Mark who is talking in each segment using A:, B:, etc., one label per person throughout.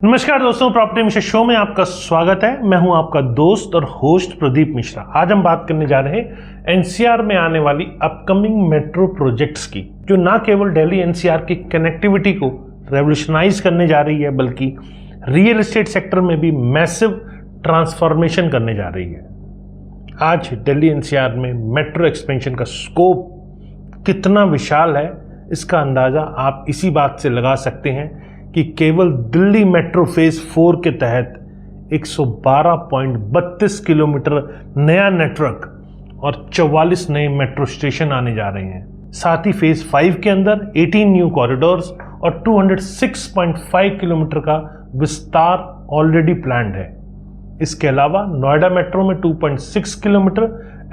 A: नमस्कार दोस्तों, property Mishra show में आपका स्वागत है। मैं हूं आपका दोस्त और होस्ट प्रदीप मिश्रा। आज हम बात करने जा रहे हैं एनसीआर में आने वाली अपकमिंग मेट्रो प्रोजेक्ट्स की, जो ना केवल दिल्ली एनसीआर की कनेक्टिविटी को रेवोल्यूशनाइज करने जा रही है, बल्कि रियल एस्टेट सेक्टर में भी मैसिव ट्रांसफॉर्मेशन करने जा रही है। आज दिल्ली एनसीआर में मेट्रो एक्सपेंशन का स्कोप कितना विशाल है, इसका अंदाजा आप इसी बात से लगा सकते हैं कि केवल दिल्ली मेट्रो फेज 4 के तहत 112.32 किलोमीटर नया नेटवर्क और 44 नए मेट्रो स्टेशन आने जा रहे हैं। साथ ही फेज 5 के अंदर 18 न्यू कॉरिडोर्स और 206.5 किलोमीटर का विस्तार ऑलरेडी प्लान्ड है। इसके अलावा नोएडा मेट्रो में 2.6 kilometre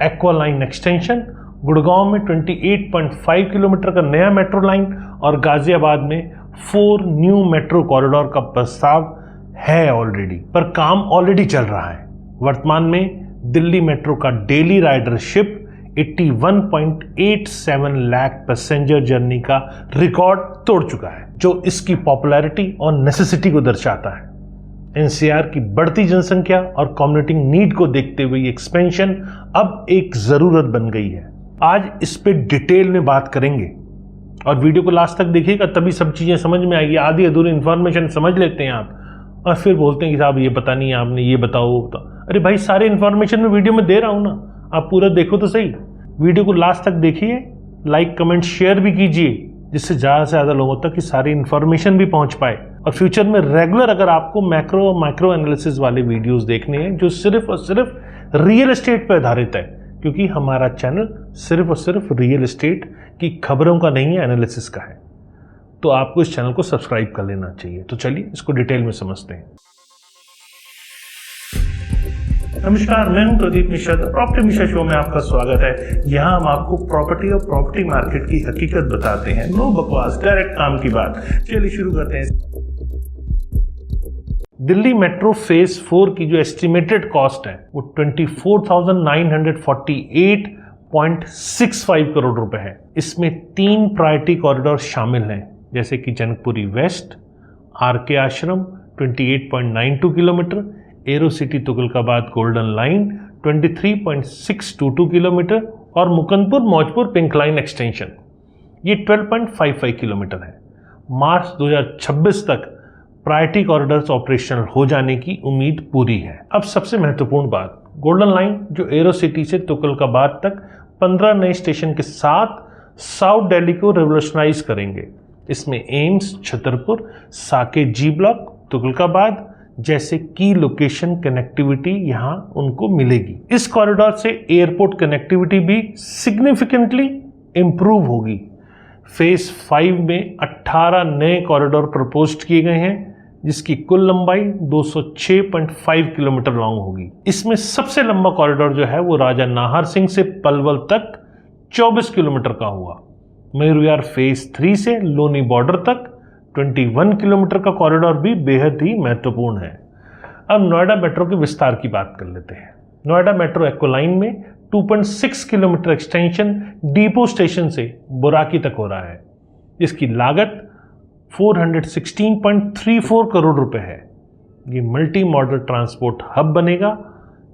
A: aqua line extension, Gurgaon में 28.5 किलोमीटर का नया मेट्रो लाइन और गाजियाबाद में 4 न्यू मेट्रो कॉरिडोर का प्रस्ताव है ऑलरेडी, पर काम ऑलरेडी चल रहा है। वर्तमान में दिल्ली मेट्रो का daily ridership 81.87 lakh passenger journey का रिकॉर्ड तोड़ चुका है, जो इसकी पॉपुलैरिटी और नेसेसिटी को दर्शाता है। एनसीआर की बढ़ती जनसंख्या और कम्युनिटी नीड को देखते हुए ये एक्सपेंशन अब एक जरूरत बन गई है। आज इस पे डिटेल में बात करेंगे और वीडियो को लास्ट तक देखिएगा, तभी सब चीज़ें समझ में आएगी। आधी अधूरी इन्फॉर्मेशन समझ लेते हैं आप और फिर बोलते हैं कि साहब ये पता नहीं, आपने ये बताओ। अरे भाई, सारे इन्फॉर्मेशन मैं वीडियो में दे रहा हूँ ना, आप पूरा देखो तो सही। वीडियो को लास्ट तक देखिए, लाइक कमेंट शेयर भी कीजिए, जिससे ज़्यादा से ज़्यादा लोगों तक की सारी इन्फॉर्मेशन भी पहुँच पाए। और फ्यूचर में रेगुलर अगर आपको मैक्रो और माइक्रो एनालिसिस वाले वीडियोस देखने हैं, जो सिर्फ और सिर्फ रियल एस्टेट पर आधारित है, क्योंकि हमारा चैनल सिर्फ और सिर्फ रियल एस्टेट की खबरों का नहीं है, एनालिसिस का है, तो आपको इस चैनल को सब्सक्राइब कर लेना चाहिए। तो चलिए इसको डिटेल में समझते हैं। नमस्कार, मैं हूं प्रदीप मिश्रा। प्रॉपर्टी मिश्रा शो में आपका स्वागत है। यहाँ हम आपको प्रॉपर्टी और प्रॉपर्टी मार्केट की हकीकत बताते हैं, नो बकवास, डायरेक्ट काम की बात। चलिए शुरू करते हैं। दिल्ली मेट्रो फेज 4 की जो एस्टिमेटेड कॉस्ट है वो 24,948.65 करोड़ रुपए है। इसमें 3 प्रायोरिटी कॉरिडोर शामिल हैं, जैसे कि Janakpuri waste, RK Ashram 28.92 kilometre, Aerocity Tughlakabad golden line 23.622 kilometre और Mukundpur Maujpur pink line extension, ये 12.55 किलोमीटर है। मार्च 2026 तक प्रायोरिटी कॉरिडोर्स ऑपरेशनल हो जाने की उम्मीद पूरी है। अब सबसे महत्वपूर्ण बात, गोल्डन लाइन जो एरो सिटी से तुगलकाबाद तक 15 नए स्टेशन के साथ साउथ दिल्ली को रेवोल्यूशनाइज करेंगे। इसमें एम्स, छतरपुर, साकेत जी ब्लॉक, तुगलकाबाद जैसे की लोकेशन कनेक्टिविटी यहां उनको मिलेगी। इस कॉरिडोर से एयरपोर्ट कनेक्टिविटी भी सिग्निफिकेंटली इंप्रूव होगी। फेज 5 में 18 नए कॉरिडोर प्रपोज्ड किए गए हैं, जिसकी कुल लंबाई 206.5 किलोमीटर लॉन्ग होगी। इसमें सबसे लंबा कॉरिडोर जो है वो राजा नाहर सिंह से पलवल तक 24 किलोमीटर का हुआ। मयूर विहार फेज 3 से लोनी बॉर्डर तक 21 किलोमीटर का कॉरिडोर भी बेहद ही महत्वपूर्ण है। अब नोएडा मेट्रो के विस्तार की बात कर लेते हैं। नोएडा मेट्रो एक्वा लाइन में 2.6 किलोमीटर एक्सटेंशन डिपो स्टेशन से बुराकी तक हो रहा है, जिसकी लागत 416.34 करोड़ रुपए है। ये मल्टी मॉडल ट्रांसपोर्ट हब बनेगा,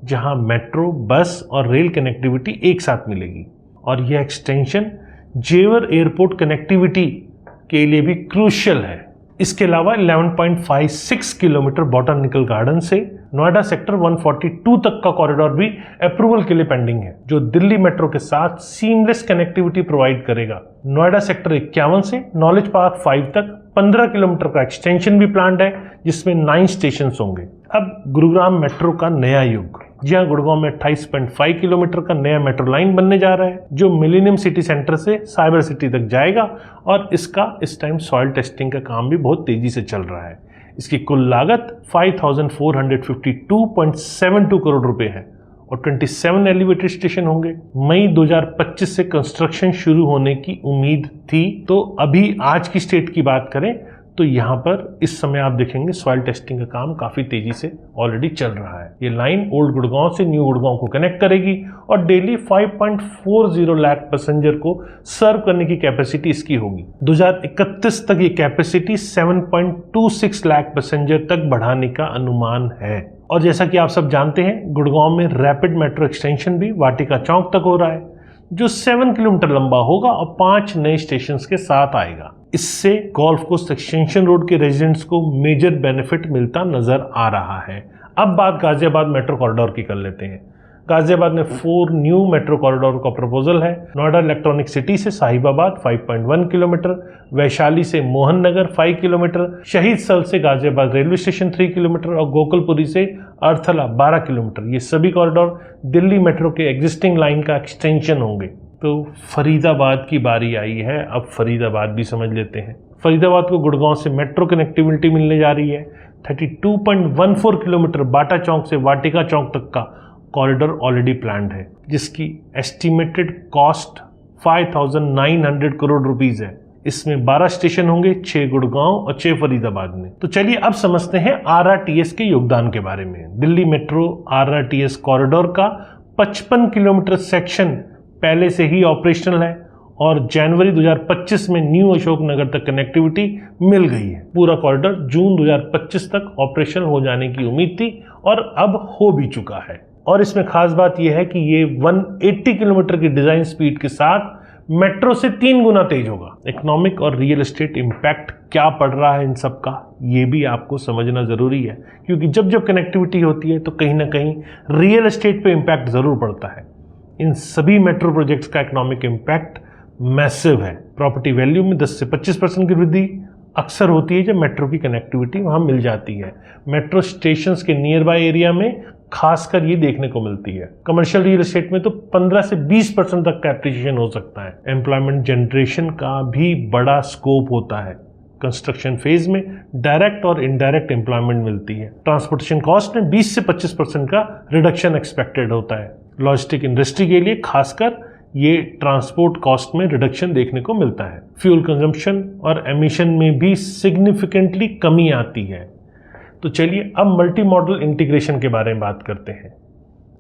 A: जहां मेट्रो, बस और रेल कनेक्टिविटी एक साथ मिलेगी। और यह एक्सटेंशन जेवर एयरपोर्ट कनेक्टिविटी के लिए भी क्रूशियल है। इसके अलावा 11.56 किलोमीटर बॉटनिकल गार्डन से नोएडा सेक्टर 142 तक का कॉरिडोर भी अप्रूवल के लिए पेंडिंग है, जो दिल्ली मेट्रो के साथ सीमलेस कनेक्टिविटी प्रोवाइड करेगा। नोएडा सेक्टर 51 से नॉलेज पार्क 5 तक 15 किलोमीटर का एक्सटेंशन भी प्लान्ड है, जिसमें 9 स्टेशन होंगे। अब गुरुग्राम मेट्रो का नया युग, जहां गुड़गांव में 28.5 किलोमीटर का नया मेट्रो लाइन बनने जा रहा है, जो मिलेनियम सिटी सेंटर से साइबर सिटी तक जाएगा। और इसका इस टाइम सॉइल टेस्टिंग का काम भी बहुत तेजी से चल रहा है। इसकी कुल लागत 5,452.72 करोड़ रुपए है और 27 एलिवेटेड स्टेशन होंगे। मई 2025 से कंस्ट्रक्शन शुरू होने की उम्मीद थी। तो अभी आज की स्टेट की बात करें तो तो यहाँ पर इस समय आप देखेंगे सॉइल टेस्टिंग का काम काफ़ी तेज़ी से ऑलरेडी चल रहा है। ये लाइन ओल्ड गुड़गांव से न्यू गुड़गांव को कनेक्ट करेगी और डेली 5.40 लाख पैसेंजर को सर्व करने की कैपेसिटी इसकी होगी। 2031 तक ये कैपेसिटी 7.26 लाख पैसेंजर तक बढ़ाने का अनुमान है। और जैसा कि आप सब जानते हैं, गुड़गांव में रैपिड मेट्रो एक्सटेंशन भी वाटिका चौक तक हो रहा है, जो 7 किलोमीटर लंबा होगा और 5 नए स्टेशन के साथ आएगा। इससे गोल्फ कोस्ट एक्सटेंशन रोड के रेजिडेंट्स को मेजर बेनिफिट मिलता नजर आ रहा है। अब बात गाजियाबाद मेट्रो कॉरिडोर की कर लेते हैं। गाजियाबाद में 4 न्यू मेट्रो कॉरिडोर का प्रपोजल है। नोएडा इलेक्ट्रॉनिक सिटी से साहिबाबाद 5.1 किलोमीटर, वैशाली से मोहन नगर 5 किलोमीटर, शहीद स्थल से गाजियाबाद रेलवे स्टेशन 3 किलोमीटर और गोकुलपुरी से अर्थला 12 किलोमीटर। ये सभी कॉरिडोर दिल्ली मेट्रो के एग्जिस्टिंग लाइन का एक्सटेंशन होंगे। तो फरीदाबाद की बारी आई है। अब फरीदाबाद भी समझ लेते हैं। फरीदाबाद को गुड़गांव से मेट्रो कनेक्टिविटी मिलने जा रही है। 32.14 किलोमीटर बाटा चौक से वाटिका चौक तक का कॉरिडोर ऑलरेडी प्लान्ड है, जिसकी एस्टिमेटेड कॉस्ट 5,900 करोड़ रुपीस है। इसमें 12 स्टेशन होंगे, 6 गुड़गांव और 6 फरीदाबाद में। तो चलिए अब समझते हैं RRTS के योगदान के बारे में। दिल्ली मेट्रो RRTS कॉरिडोर का 55 किलोमीटर सेक्शन पहले से ही ऑपरेशनल है और जनवरी 2025 में न्यू अशोक नगर तक कनेक्टिविटी मिल गई है। पूरा कॉरिडोर जून 2025 तक ऑपरेशनल हो जाने की उम्मीद थी और अब हो भी चुका है। और इसमें खास बात यह है कि ये 180 किलोमीटर की डिजाइन स्पीड के साथ मेट्रो से 3 गुना तेज होगा। इकोनॉमिक और रियल एस्टेट इम्पैक्ट क्या पड़ रहा है इन सब का, ये भी आपको समझना जरूरी है, क्योंकि जब जब कनेक्टिविटी होती है तो कहीं ना कहीं रियल एस्टेट पे इम्पैक्ट जरूर पड़ता है। इन सभी मेट्रो प्रोजेक्ट्स का इकोनॉमिक इम्पैक्ट मैसिव है। प्रॉपर्टी वैल्यू में 10 से 25% की वृद्धि अक्सर होती है जब मेट्रो की कनेक्टिविटी वहां मिल जाती है। मेट्रो स्टेशंस के नियर बाय एरिया में खासकर ये देखने को मिलती है। कमर्शियल रियल एस्टेट में तो 15 से 20% तक का एप्रिसिएशन हो सकता है। एम्प्लॉयमेंट जनरेशन का भी बड़ा स्कोप होता है। कंस्ट्रक्शन फेज में डायरेक्ट और इनडायरेक्ट एम्प्लॉयमेंट मिलती है। ट्रांसपोर्टेशन कॉस्ट में 20 से 25% का रिडक्शन एक्सपेक्टेड होता है। लॉजिस्टिक इंडस्ट्री के लिए खासकर ये ट्रांसपोर्ट कॉस्ट में रिडक्शन देखने को मिलता है। फ्यूल कंजम्पशन और एमिशन में भी सिग्निफिकेंटली कमी आती है। तो चलिए अब मल्टी मॉडल इंटीग्रेशन के बारे में बात करते हैं।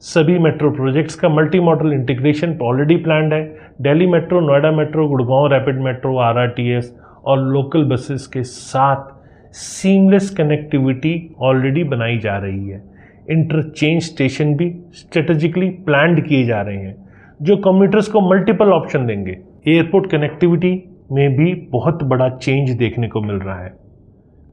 A: सभी मेट्रो प्रोजेक्ट्स का multimodal integration already planned है। Delhi metro, Noida metro, Gurgaon rapid metro, RRTS और लोकल बसेस के साथ सीमलेस कनेक्टिविटी ऑलरेडी बनाई जा रही है। इंटरचेंज स्टेशन भी स्ट्रेटेजिकली प्लान्ड किए जा रहे हैं, जो कम्यूटर्स को मल्टीपल ऑप्शन देंगे। एयरपोर्ट कनेक्टिविटी में भी बहुत बड़ा चेंज देखने को मिल रहा है।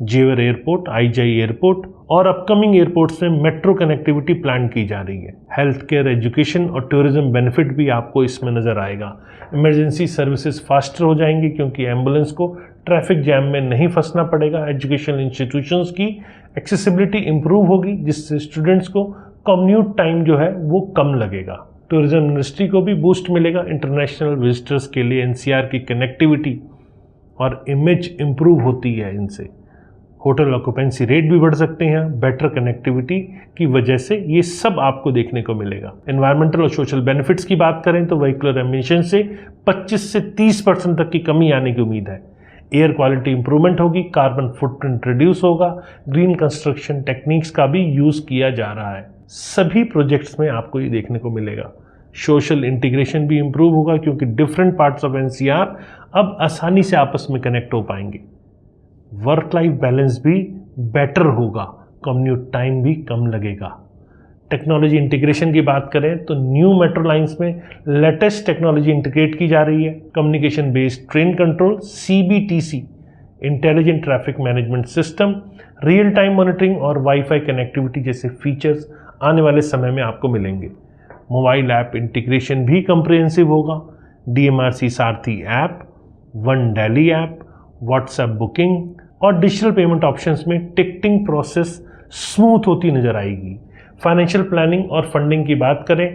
A: जेवर एयरपोर्ट, आईजीआई एयरपोर्ट और अपकमिंग एयरपोर्ट्स में मेट्रो कनेक्टिविटी प्लान की जा रही है। हेल्थ केयर, एजुकेशन और टूरिज्म बेनिफिट भी आपको इसमें नजर आएगा। इमरजेंसी सर्विसेज फास्टर हो जाएंगी क्योंकि एम्बुलेंस को ट्रैफिक जैम में नहीं फंसना पड़ेगा। एजुकेशनल इंस्टीट्यूशंस की एक्सेसिबिलिटी इंप्रूव होगी, जिससे स्टूडेंट्स को कम्यूट टाइम जो है वो कम लगेगा। टूरिज्म इंडस्ट्री को भी बूस्ट मिलेगा। इंटरनेशनल विजिटर्स के लिए NCR की कनेक्टिविटी और इमेज इंप्रूव होती है इनसे। होटल ऑक्यूपेंसी रेट भी बढ़ सकते हैं बेटर कनेक्टिविटी की वजह से। ये सब आपको देखने को मिलेगा। एनवायरमेंटल और सोशल बेनिफिट्स की बात करें तो व्हीकलर एमिशन से 25 से 30% तक की कमी आने की उम्मीद है। एयर क्वालिटी इंप्रूवमेंट होगी, कार्बन फुटप्रिंट रिड्यूस होगा, ग्रीन कंस्ट्रक्शन टेक्निक्स का भी यूज किया जा रहा है। सभी प्रोजेक्ट्स में आपको ये देखने को मिलेगा। सोशल इंटीग्रेशन भी इंप्रूव होगा क्योंकि डिफरेंट पार्ट्स ऑफ NCR अब आसानी से आपस में कनेक्ट हो पाएंगे। वर्क लाइफ बैलेंस भी बेटर होगा, कम्यूट टाइम भी कम लगेगा। टेक्नोलॉजी इंटीग्रेशन की बात करें तो न्यू मेट्रो लाइंस में लेटेस्ट टेक्नोलॉजी इंटीग्रेट की जा रही है। Communication based train control, CBTC, intelligent traffic management system, real time monitoring और वाईफाई कनेक्टिविटी जैसे फीचर्स आने वाले समय में आपको मिलेंगे। मोबाइल ऐप इंटीग्रेशन भी कंप्रिहेंसिव होगा। DMRC सारथी app, one Delhi app, WhatsApp booking और डिजिटल पेमेंट ऑप्शंस में टिकटिंग प्रोसेस स्मूथ होती नजर आएगी। फाइनेंशियल प्लानिंग और फंडिंग की बात करें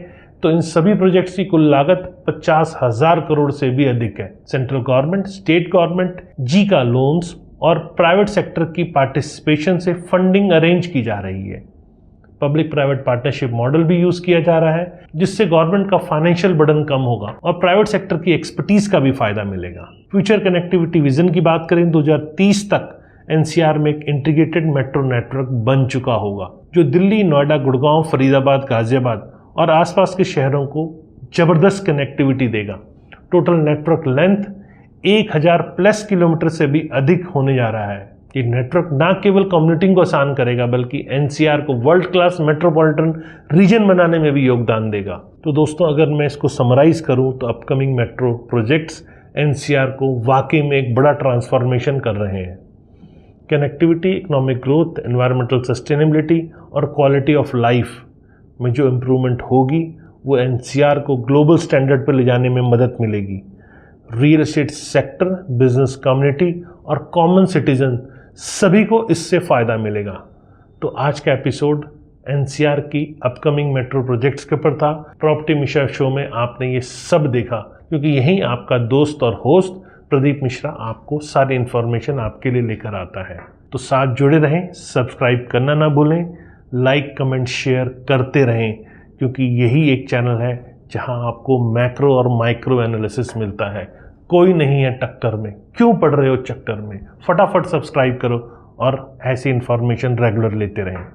A: तो इन सभी प्रोजेक्ट्स की कुल लागत 50,000 करोड़ से भी अधिक है। Central government, state government, Zika loans और प्राइवेट सेक्टर की पार्टिसिपेशन से फंडिंग अरेंज की जा रही है। पब्लिक प्राइवेट पार्टनरशिप मॉडल भी यूज किया जा रहा है, जिससे गवर्नमेंट का फाइनेंशियल बर्डन कम होगा और प्राइवेट सेक्टर की एक्सपर्टीज का भी फायदा मिलेगा। फ्यूचर कनेक्टिविटी विजन की बात करें 2030 तक एनसीआर में एक इंटीग्रेटेड मेट्रो नेटवर्क बन चुका होगा जो दिल्ली, नोएडा, गुड़गांव, फरीदाबाद, गाजियाबाद और आसपास के शहरों को जबरदस्त कनेक्टिविटी देगा। Total network length 1000 plus kilometre से भी अधिक होने जा रहा है। ये नेटवर्क ना केवल कम्युनिटिंग को आसान करेगा बल्कि एनसीआर को वर्ल्ड क्लास मेट्रोपॉलिटन रीजन बनाने में भी योगदान देगा। तो दोस्तों, अगर मैं इसको समराइज करूं तो अपकमिंग मेट्रो प्रोजेक्ट्स एनसीआर को वाकई में एक बड़ा ट्रांसफॉर्मेशन कर रहे हैं। Connectivity, economic growth, environmental sustainability और क्वालिटी ऑफ लाइफ में जो इम्प्रूवमेंट होगी वो एनसीआर को ग्लोबल स्टैंडर्ड पर ले जाने में मदद मिलेगी। Real estate sector, business community और कॉमन सिटीजन सभी को इससे फ़ायदा मिलेगा। तो आज का एपिसोड एनसीआर की अपकमिंग मेट्रो प्रोजेक्ट्स के ऊपर था। प्रॉपर्टी मिश्रा शो में आपने ये सब देखा क्योंकि यहीं आपका दोस्त और होस्ट प्रदीप मिश्रा आपको सारी इन्फॉर्मेशन आपके लिए लेकर आता है। तो साथ जुड़े रहें, सब्सक्राइब करना ना भूलें, लाइक, कमेंट, शेयर करते रहें क्योंकि यही एक चैनल है जहां आपको मैक्रो और माइक्रो एनालिसिस मिलता है। कोई नहीं है टक्कर में, क्यों पड़ रहे हो चक्कर में। फटाफट सब्सक्राइब करो और ऐसी इन्फॉर्मेशन रेगुलर लेते रहें।